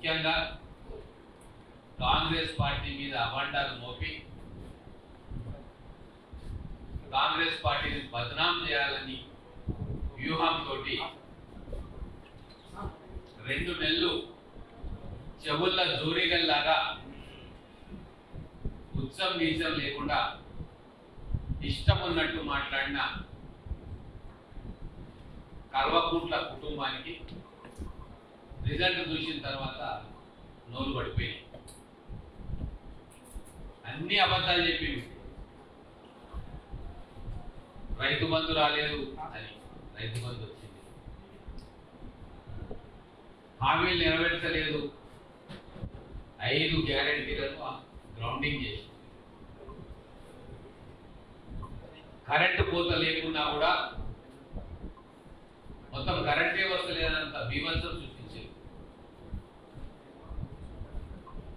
ముఖ్యంగా కాంగ్రెస్ పార్టీ మీద అవాండాలు మోపి కాంగ్రెస్ పార్టీని బదనాం చేయాలని వ్యూహంతో 2 నెలలు చెవుళ్ళ జోరీగల్లాగా ఉత్సవం నీచం లేకుండా ఇష్టం ఉన్నట్టు మాట్లాడిన కల్వకుంట్ల కుటుంబానికి రిజల్ట్ చూసిన తర్వాత నోరు పడిపోయింది. అన్ని అబద్ధాలు చెప్పింది. రైతు బంధు రాలేదు అని, రైతు బంధు వచ్చింది. హామీలు నెరవేర్చలేదు, 5 గ్యారెంటీలను గ్రౌండింగ్ చేసి, కరెంటు కోత లేకున్నా కూడా మొత్తం కరెంటే వస్తలేదంత బీభత్సం సృష్టించారు.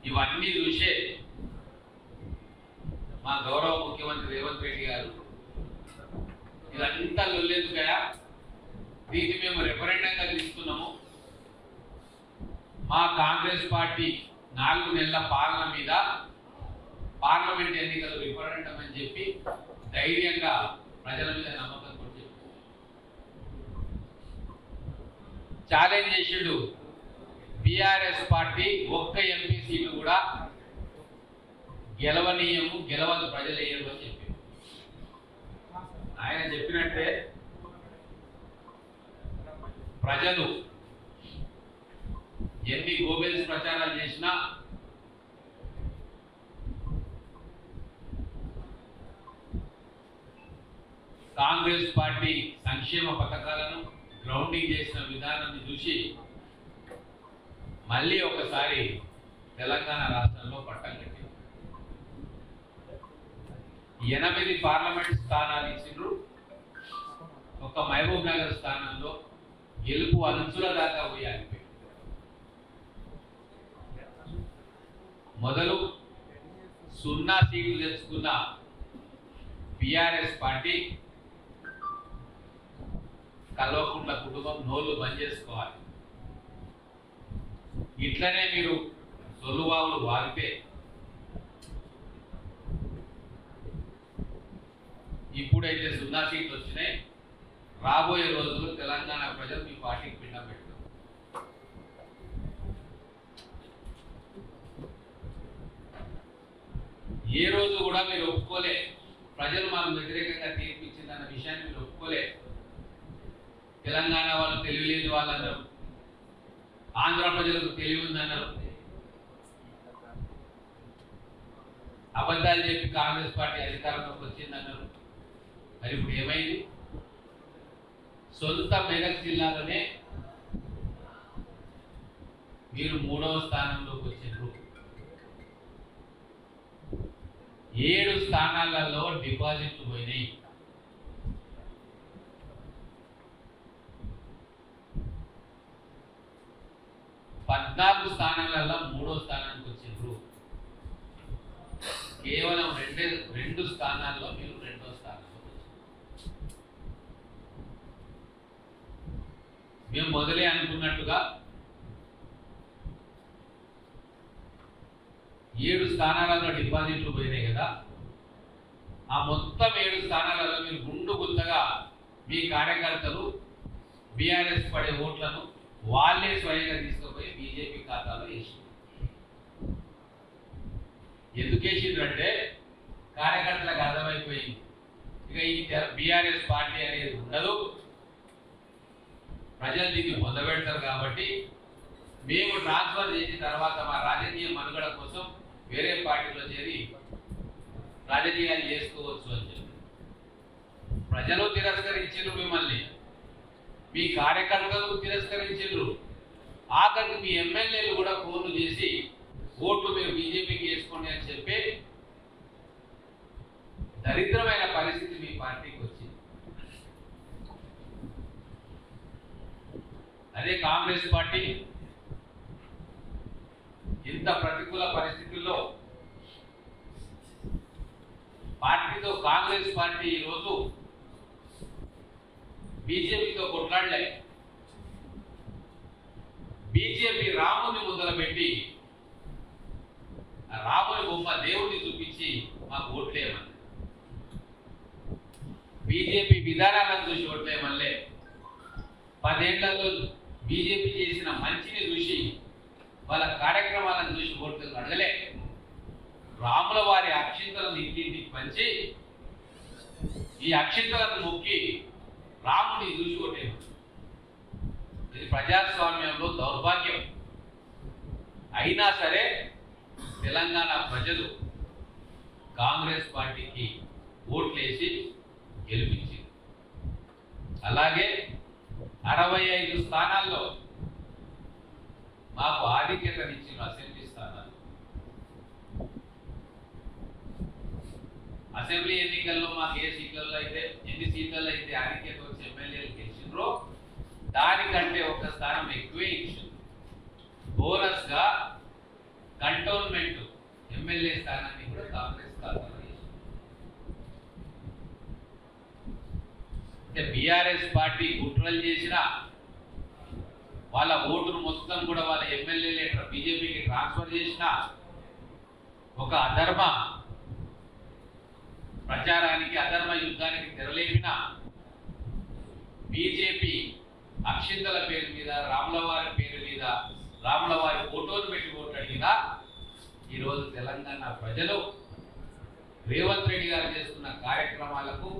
ఇవన్నీ చూసే మా గౌరవ ముఖ్యమంత్రి రేవంత్ రెడ్డి గారు ఇదంతా లొల్లేదుగా, దీన్ని మేము రెఫరెండంగా తీసుకున్నాము, మా కాంగ్రెస్ పార్టీ 4 నెలల పాలన మీద పార్లమెంట్ ఎన్నికలు రిఫరెండం అని చెప్పి ధైర్యంగా ప్రజల మీద నమ్మకంతో ఛాలెంజ్ చేసిండు. బీఆర్ఎస్ పార్టీ ఒక్క ఎంపీ సీటు కూడా గెలవనీయము, గెలవదు, ప్రజలు వేయరు అని చెప్పి ఆయన చెప్పినట్టే ప్రజలు ఎన్ని గోబెల్స్ ప్రచారాలు చేసినా కాంగ్రెస్ పార్టీ సంక్షేమ పథకాలను గ్రౌండింగ్ చేసిన విధానాన్ని చూసి మళ్ళీ ఒకసారి తెలంగాణ రాష్ట్రంలో పట్టం కట్టింది. 8 పార్లమెంట్ స్థానాలు ఇచ్చిండ్రు. ఒక మహబూబ్ నగర్ స్థానంలో గెలుపు అంచుల దాకా పోయి ఆగిపోయింది. మొదలు 0 సీట్లు తెచ్చుకున్న బీఆర్ఎస్ పార్టీ కల్వకుంట్ల కుటుంబం నోళ్ళు బంద్ చేసుకోవాలి. ఇట్లనే మీరు సొల్లువావులు వారితే ఇప్పుడైతే 0 సీట్లు వచ్చినాయి, రాబోయే రోజుల్లో తెలంగాణ ప్రజలు మీ పార్టీకి పిండం పెడతారు. ఏ రోజు కూడా మీరు ఒప్పుకోలే, ప్రజలు మాకు వ్యతిరేకంగా తీర్పిచ్చిందన్న విషయాన్ని మీరు ఒప్పుకోలే. తెలంగాణ వాళ్ళు తెలివిలేని వాళ్ళు అన్నారు, ఆంధ్ర ప్రజలకు తెలివి ఉందన్నారు, అబద్ధాలు చెప్పి కాంగ్రెస్ పార్టీ అధికారంలోకి వచ్చిందన్నారు. మరి ఇప్పుడు ఏమైంది? సొంత మెదక్ జిల్లాలోనే మీరు 3వ స్థానంలోకి వచ్చిండ్రు. 7 స్థానాలలో డిపాజిట్లు పోయినాయి. 14 స్థానాలలో 3వ స్థానానికి వచ్చిండ్రు. కేవలం 2 స్థానాల్లో మీరు 2వ స్థానంలో వచ్చారు. మేము మొదలే అనుకున్నట్టుగా 7 స్థానాలలో డిపాజిట్లు పోయినాయి కదా, ఆ మొత్తం 7 స్థానాలలో మీరు గుండు గుత్తగా మీ కార్యకర్తలు బీఆర్ఎస్ పడే ఓట్లను వాళ్ళే స్వయంగా తీసుకుపోయి బీజేపీ ఖాతాలో వేసింది. ఎందుకు వేసిండ్రంటే కార్యకర్తలకు అర్థమైపోయింది, ఇక ఈ బీఆర్ఎస్ పార్టీ అనేది ఉండదు, ప్రజలు దీన్ని పొందబెడతారు కాబట్టి మేము ట్రాన్స్ఫర్ చేసిన తర్వాత మా రాజకీయ మనుగడ కోసం వేరే పార్టీలో చేరి రాజకీయాలు చేసుకోవచ్చు అని చెప్పి ప్రజలు తిరస్కరించారు. మిమ్మల్ని మీ కార్యకర్తలు తిరస్కరించారు. ఆఖరికి మీ ఎమ్మెల్యేలు కూడా ఫోన్లు చేసి ఓట్లు మీరు బీజేపీకి వేసుకోండి అని చెప్పి దరిద్రమైన పరిస్థితి మీ పార్టీకి వచ్చింది. అదే కాంగ్రెస్ పార్టీ ఇంత ప్రతికూల పరిస్థితుల్లో పార్టీతో కాంగ్రెస్ పార్టీ ఈరోజు బీజేపీతో కొట్లాడలే, బీజేపీ రాముని ముందర పెట్టి ఆ రాముని బొమ్మ దేవుడిని చూపించి మాకు ఓట్లేయమని, బీజేపీ విధానాలను చూసి ఓట్లేయమల్లే, 10 ఏళ్లలో బీజేపీ చేసిన మంచిని చూసి వాళ్ళ కార్యక్రమాలను చూసి ఓట్లు అడగలే. రాముల వారి అక్షింతలను ఇంటింటికి పంచి ఈ అక్షింతలను మొక్కి రాముని చూసి ఓటేయమని. ఇది ప్రజాస్వామ్యంలో దౌర్భాగ్యం. అయినా సరే తెలంగాణ ప్రజలు కాంగ్రెస్ పార్టీకి ఓట్లేసి గెలిపించింది. అలాగే 65 స్థానాల్లో మాకు ఆధిక్యతనిచ్చిన అసెంబ్లీ స్థానాలు. అసెంబ్లీ ఎన్నికల్లో మాకు ఏ సీట్లలో అయితే ఎన్ని సీట్లలో అయితే ఆధిక్యత వచ్చి ఎమ్మెల్యేలు గెలిచిండ్రో దానికంటే ఒక స్థానం ఎక్కువే ఇచ్చింది. బోనస్ గా కంటోన్మెంట్ ఎమ్మెల్యే స్థానాన్ని కూడా కాంగ్రెస్ ఖాతాలో వేసింది. అంటే బీఆర్ఎస్ పార్టీ కుట్రలు చేసిన వాళ్ళ ఓటును మొత్తం కూడా వాళ్ళ ఎమ్మెల్యేలే బీజేపీకి ట్రాన్స్ఫర్ చేసిన ఒక అధర్మ ప్రచారానికి, అధర్మ యుద్ధానికి తెరలేపిన బీజేపీ అక్షింతల పేరు మీద, రాములవారి పేరు మీద, రాములవారి ఫోటోలు పెట్టి ఓటు అడిగినా ఈరోజు తెలంగాణ ప్రజలు రేవంత్ రెడ్డి గారు చేస్తున్న కార్యక్రమాలకు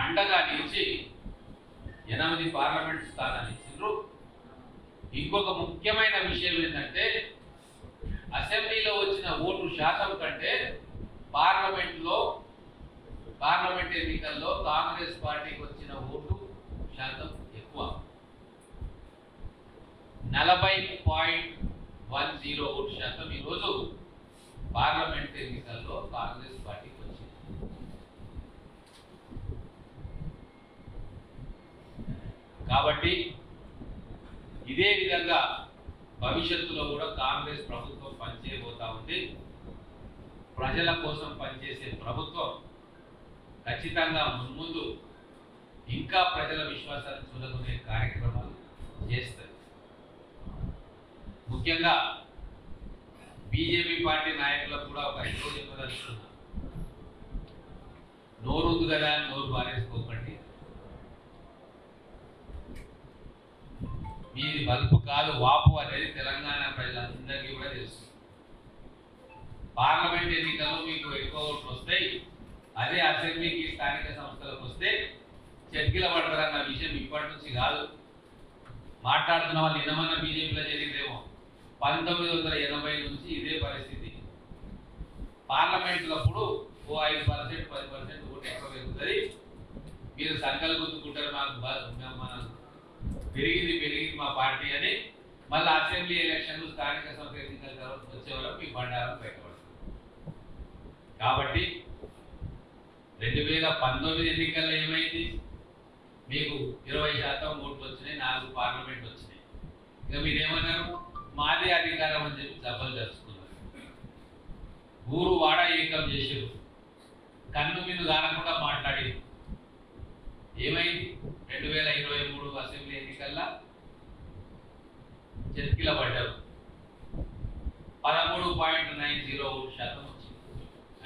అండగా నిలిచి 8 పార్లమెంట్ స్థానాలు ఇచ్చిండ్రు. ఇంకొక ముఖ్యమైన విషయం ఏంటంటే అసెంబ్లీలో వచ్చిన ఓటు శాతం కంటే పార్లమెంట్ ఎన్నికల్లో కాంగ్రెస్ పార్టీకి వచ్చిన ఓటు శాతం ఎక్కువ. 40.10 ఓటు శాతం ఈరోజు పార్లమెంట్ ఎన్నికల్లో కాంగ్రెస్ పార్టీకి వచ్చింది. కాబట్టి ఇదే విధంగా భవిష్యత్తులో కూడా కాంగ్రెస్ ప్రభుత్వం పనిచేయబోతా ఉంది. ప్రజల కోసం పనిచేసే ప్రభుత్వం ఖచ్చితంగా మున్ముందు ఇంకా ప్రజల విశ్వాసాన్ని చూడగొనే కార్యక్రమాలు చేస్తుంది. ముఖ్యంగా బీజేపీ పార్టీ నాయకులకు కూడా ఒక హితో చెప్పదలుచుకున్నా, నోరు ఉంది కదా అని నోరు బారేసుకోకండి. మీది బల్పు కాదు వాపు అనేది తెలంగాణ ప్రజలందరికీ కూడా తెలుసు. పార్లమెంట్ ఎన్నికల్లో మీకు ఎక్కువ ఓట్లు వస్తాయి, అదే అసెంబ్లీకి స్థానిక సంస్థలకు వస్తే చెట్కిల పడతారన్న విషయం ఇప్పటి నుంచి కాదు. మాట్లాడుతున్న వాళ్ళు నిన్నమన్న బీజేపీలో జరిగిందేమో. 1980 నుంచి ఇదే పరిస్థితి. పార్లమెంట్లప్పుడు ఓ 5%, 10% ఓటు ఎక్కువ పెరుగుతుంది. మీరు సంకలు గుర్తుకుంటారు, మనం పెరిగింది మా పార్టీ అని. మళ్ళీ అసెంబ్లీ ఎలక్షన్లు, స్థానిక సంస్థ ఎన్నికల తర్వాత వచ్చేవాళ్ళకి మీ బండారం బయటపడుతుంది. కాబట్టి 2019 ఎన్నికల్లో ఏమైంది? మీకు 20% ఓట్లు వచ్చినాయి, 4 పార్లమెంట్ వచ్చినాయి. ఇక మీరేమన్నారు? మాదే అధికారం అని చెప్పి సభలు జరుపుకున్నారు. ఊరు వాడ ఏకం చేసారు, కన్ను మీద కానకుండా మాట్లాడి ఏమైంది? 2023 అసెంబ్లీ ఎన్నికల్లో చెట్కిల పడ్డారు. 13.90% వచ్చింది.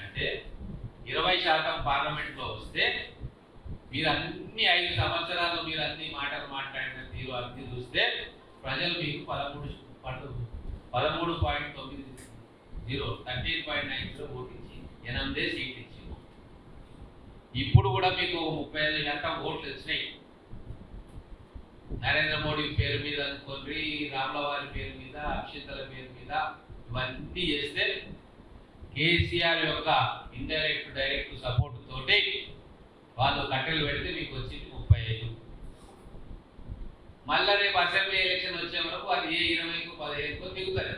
అంటే 20% పార్లమెంట్ లో వస్తే మీరు అన్ని 5 సంవత్సరాలు మీరు అన్ని మాటలు మాట్లాడిన తీరు అన్ని చూస్తే ప్రజలు మీకు 13.90 13.90 ఓటు ఇచ్చి 8 సీట్లు ఇచ్చి, ఇప్పుడు కూడా మీకు 35% ఓట్లు వచ్చినాయి. నరేంద్ర మోడీ పేరు మీద అనుకోండి, రాములవారి పేరు మీద, అక్షింతల పేరు మీద ఇవన్నీ చేస్తే కేసీఆర్ యొక్క ఇండైరెక్ట్ డైరెక్ట్ సపోర్ట్ తోటి వాళ్ళు కట్టెలు పెడితే మీకు వచ్చింది 35. మళ్ళా రేపు అసెంబ్లీ ఎలక్షన్ వచ్చే వరకు అది ఏ 20కో 15కో దిగుతుంది.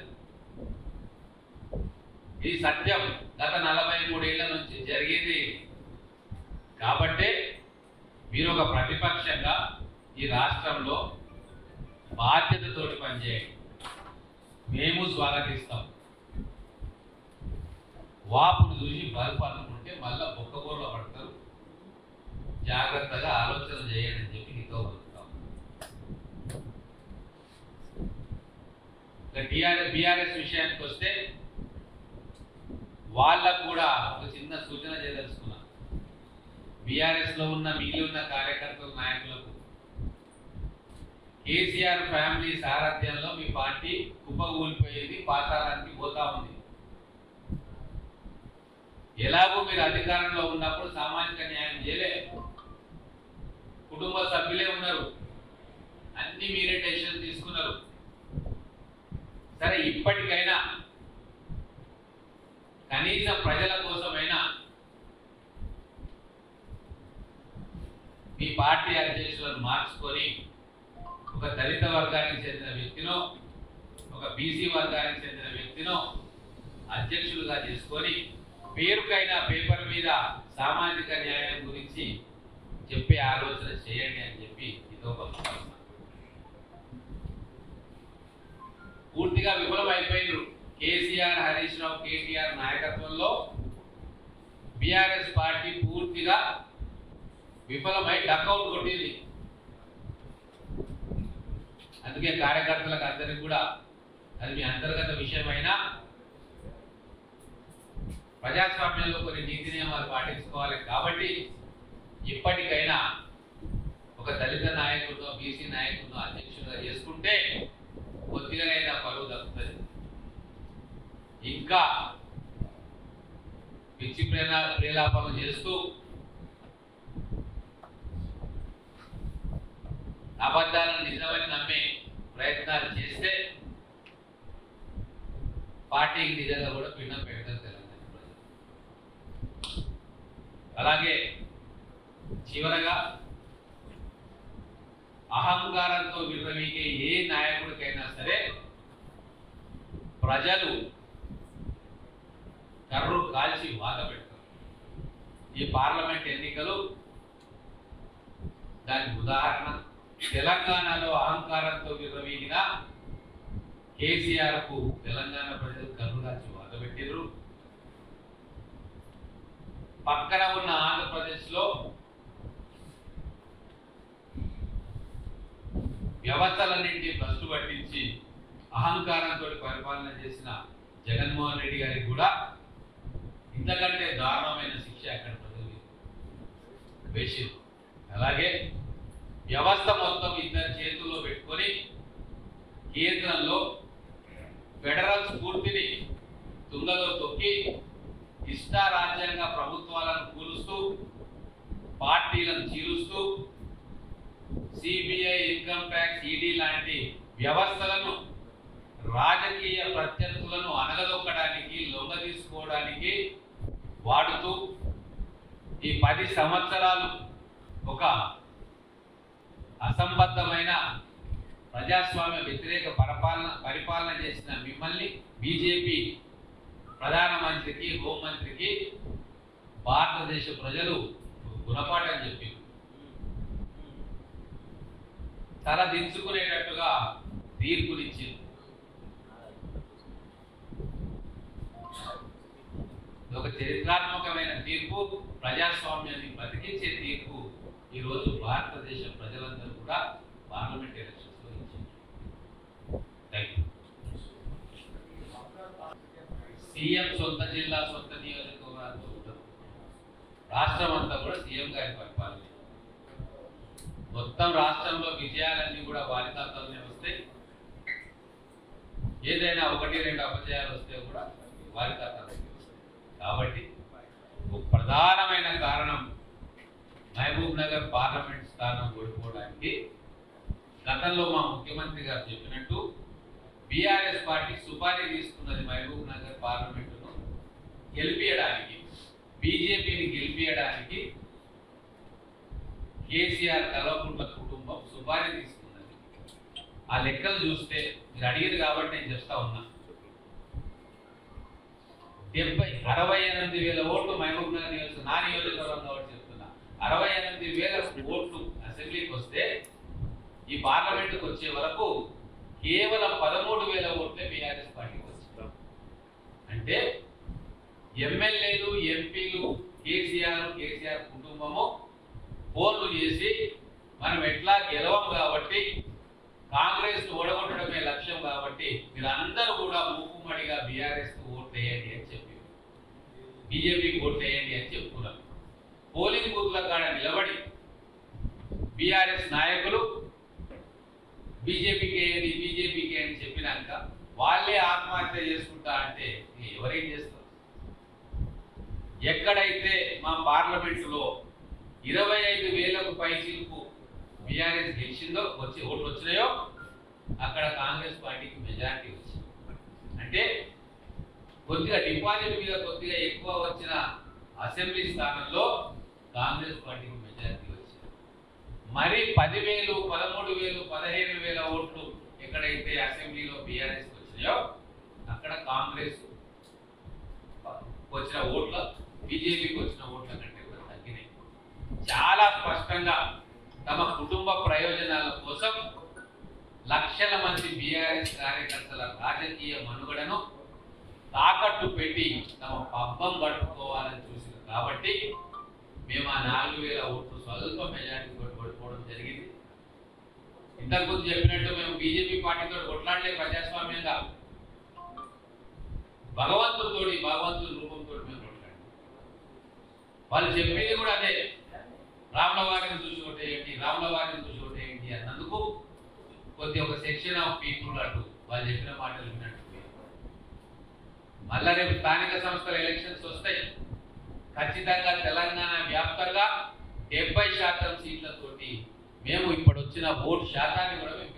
ఇది సత్యం, గత 43 ఏళ్ల నుంచి జరిగేది. కాబట్టి మీరు ఒక ప్రతిపక్షంగా ఈ రాష్ట్రంలో బాధ్యతతోటి పనిచేయండి. మేము స్వాగతిస్తాం. వాపును చూసి బల్బు అనుకుంటే మళ్ళా బొక్కగోరలో పడతారు. జాగ్రత్తగా ఆలోచన చేయండి అని చెప్పి నీతో పలుకుతాం. బీఆర్ఎస్ విషయానికి వస్తే వాళ్ళకు కూడా ఒక చిన్న సూచన చేయదలుచుకున్నా. బీఆర్ఎస్ లో ఉన్న మిగిలి ఉన్న కార్యకర్తల నాయకులకు కేసీఆర్ ఫ్యామిలీ సారథ్యంలో మీ పార్టీ కుప్పగూలిపోయేది, పాతాళానికి పోతా ఉంది. ఎలాగో మీరు అధికారంలో ఉన్నప్పుడు సామాజిక న్యాయం చేయలే, కుటుంబ సభ్యులే ఉన్నారు, అన్ని మీరే డెసిషన్ తీసుకున్నారు. సరే, ఇప్పటికైనా కనీసం ప్రజల కోసమైనా మీ పార్టీ అధ్యక్షులను మార్చుకొని ఒక దళిత వర్గానికి చెందిన వ్యక్తినో ఒక బీసీ వర్గానికి చెందిన వ్యక్తినో అధ్యక్షులుగా చేసుకొని పేరుకైనా పేపర్ మీద సామాజిక న్యాయం గురించి చెప్పే ఆలోచన చేయండి అని చెప్పి ఇదొక పూర్తిగా విఫలమైపోయినారు. కేసీఆర్, హరీష్ రావు, కేటీఆర్ నాయకత్వంలో బీఆర్ఎస్ పార్టీ పూర్తిగా విఫలమై డక్అవుట్ కొట్టింది. అందుకే కార్యకర్తలకు అందరికి కూడా అది మీ అంతర్గత విషయమైనా ప్రజాస్వామ్యంలో కొన్ని నీతి నియమాలు పాటించుకోవాలి. కాబట్టి ఇప్పటికైనా ఒక దళిత నాయకుడు, బీసీ నాయకుడు అధ్యక్షుడిగా చేసుకుంటే కొద్దిగానైనా పరువు దక్కుతుంది. ఇంకా పిచ్చి ప్రేలాపనలు చేస్తూ అబద్ధాలను నిజమని నమ్మే ప్రయత్నాలు చేస్తే పార్టీకి నిజంగా కూడా పిండం పెడతారు తెలంగాణ ప్రజలు. అలాగే చివరగా అహంకారంతో విర్రవీగే ఏ నాయకుడికైనా సరే ప్రజలు కర్రు కాల్చి వాత పెడతారు. ఈ పార్లమెంట్ ఎన్నికలు దానికి ఉదాహరణ. తెలంగాణలో అహంకారంతో విర్రవీగిన కేసీఆర్ కు తెలంగాణ ప్రజలు కర్రు కాల్చి వాత పెట్టిరు. పక్కన ఉన్న ఆంధ్రప్రదేశ్ లో వ్యవస్థలన్నింటినీ భ్రష్టు పట్టించి అహంకారంతో పరిపాలన చేసిన జగన్మోహన్ రెడ్డి గారికి కూడా ఇంతకంటే దారుణమైన శిక్ష అక్కడ ప్రజలు వేసింది. అలాగే వ్యవస్థ మొత్తం ఇద్దరు చేతుల్లో పెట్టుకొని కేంద్రంలో ఫెడరల్ స్ఫూర్తిని తుంగలో తొక్కి ఇష్టారాజ్యంగా ప్రభుత్వాలను కూలుస్తూ పార్టీలను చీలుస్తూ సిబిఐ, ఇన్కమ్ ట్యాక్స్, ఈడీ లాంటి వ్యవస్థలను రాజకీయ ప్రత్యర్థులను అనగదొక్కడానికి, లొంగ తీసుకోవడానికి వాడుతూ ఈ 10 సంవత్సరాలు ఒక అసంబద్ధమైన ప్రజాస్వామ్య వ్యతిరేక పరిపాలన చేసిన మిమ్మల్ని బీజేపీ ప్రధానమంత్రికి, హోంమంత్రికి భారతదేశ ప్రజలు గుణపాఠం చెప్పి తల దించుకునేటట్టుగా తీర్పునిచ్చింది. ఒక చరిత్రాత్మకమైన తీర్పు, ప్రజాస్వామ్యాన్ని బతికించే తీర్పు ఈరోజు భారతదేశ ప్రజలందరూ కూడా పార్లమెంట్ ఎలక్షన్స్ లో ఇచ్చారు. సీఎం సొంత జిల్లా, సొంత నియోజకవర్గాలతో ఉండదు. రాష్ట్రం అంతా కూడా సీఎం గారి పరిపాలన. మొత్తం రాష్ట్రంలో విజయాలన్నీ కూడా వారి ఖాతాలోనే వస్తాయి. ఏదైనా 1-2 అపజయాలు వస్తే కూడా వారి ఖాతాలోనే వస్తాయి. కాబట్టి ఒక ప్రధానమైన కారణం మహబూబ్ నగర్ పార్లమెంట్ స్థానం ఓడిపోవడానికి గతంలో మా ముఖ్యమంత్రి గారు చెప్పినట్టు బీఆర్ఎస్ పార్టీ సుపారీ తీసుకున్నది. మహబూబ్ నగర్ పార్లమెంటును గెలిపియడానికి, బీజేపీని గెలిపియడానికి కేసీఆర్ కల్వకుంట్ల కుటుంబం సుపారీ తీసుకున్నది. ఆ లెక్కలు చూస్తే మీరు అడిగారు కాబట్టి నేను చెప్తా ఉన్నా. 68,000 ఓట్లు మహబూబ్ నగర్ నా నియోజకవర్గం కాబట్టి చెప్తున్నా. 68,000 ఓట్లు అసెంబ్లీకి వస్తే ఈ పార్లమెంటుకు వచ్చే వరకు కేవలం 13,000 ఓట్లే బీఆర్ఎస్ పార్టీకి వచ్చింది. అంటే ఎమ్మెల్యేలు, ఎంపీలు, కేసీఆర్ కుటుంబము ఫోన్లు చేసి మనం ఎట్లా గెలవం కాబట్టి, కాంగ్రెస్ ఓడగొట్టడమే లక్ష్యం కాబట్టి మీరు బీజేపీకి ఓట్లు వేయండి అని చెప్పుకున్నారు. పోలింగ్ బూత్ల కాడ నిలబడి బీఆర్ఎస్ నాయకులు బీజేపీకి అని చెప్పినాక వాళ్ళే ఆత్మహత్య చేసుకుంటా అంటే ఎవరేం చేస్తారు? ఎక్కడైతే మా పార్లమెంటులో 25,000కు పైసలకు బీఆర్ఎస్ గెలిచిందో ఓట్లు వచ్చినాయో అక్కడ కాంగ్రెస్ పార్టీకి మెజారిటీ వచ్చింది. అంటే కొద్దిగా డిపాజిట్ మీద కొద్దిగా ఎక్కువ వచ్చిన అసెంబ్లీ స్థానంలో కాంగ్రెస్ పార్టీకి మెజారిటీ వచ్చింది. మరి 10,000, 13,000, 15,000 ఓట్లు ఎక్కడైతే అసెంబ్లీలో బీఆర్ఎస్ వచ్చినాయో అక్కడ కాంగ్రెస్ వచ్చిన ఓట్ల బీజేపీకి వచ్చిన ఓట్ల కంటే కూడా తగ్గినాయి. చాలా స్పష్టంగా తమ కుటుంబ ప్రయోజనాల కోసం లక్షల మంది బీఆర్ఎస్ కార్యకర్తల రాజకీయ మనుగడను తాకట్టు పెట్టి తమ పబ్బం గడుపుకోవాలని చూసింది. కాబట్టి మేము ఆ 4,000 ఓట్లు స్వల్ప మెజారిటీ ఓడిపోవడం జరిగింది. ఇంతకుముందు చెప్పినట్టు మేము బీజేపీ పార్టీతో కొట్లాడలే ప్రజాస్వామ్యంగా భగవంతుడి రూపంతో మేము కొట్లాడాం. వాళ్ళు చెప్పింది కూడా అదే, రాముల వారిని చూసి ఓటేయండి అన్నందుకు కొద్ది ఒక సెక్షన్ ఆఫ్ పీపుల్ అటు వాళ్ళు చెప్పిన మాటలు విన్నట్టు. మళ్ళా రేపు స్థానిక సంస్థల ఎలక్షన్స్ వస్తాయి. ఖచ్చితంగా తెలంగాణ వ్యాప్తంగా 70% సీట్లతోటి మేము ఇప్పుడు వచ్చిన ఓటు శాతాన్ని కూడా మేము